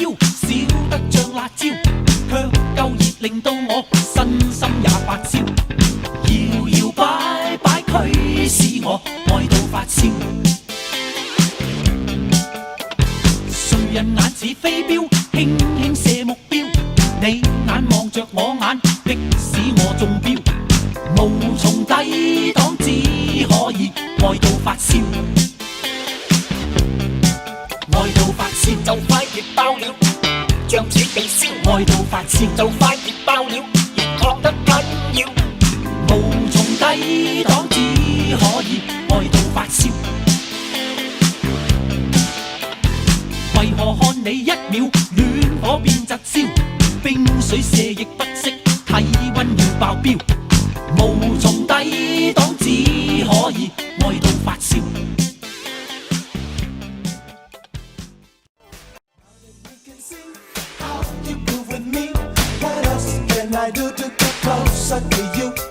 腰，少得像辣椒，卻夠熱令到我身心也發燒。搖搖擺擺驅使我愛到發燒。誰人眼似飛鏢，輕輕射目標，你眼望着我眼，迫使我中標。無從抵擋，只可以愛到發燒。愛到發燒就快熱爆了，像似被燒。愛到發燒就快熱爆了，熱燙得緊要。無從抵擋，只可以愛到發燒。為何看你一秒戀火變窒燒，冰水瀉亦不息，體溫要爆標。無從抵擋，只可以愛到發燒。I do to get closer to you?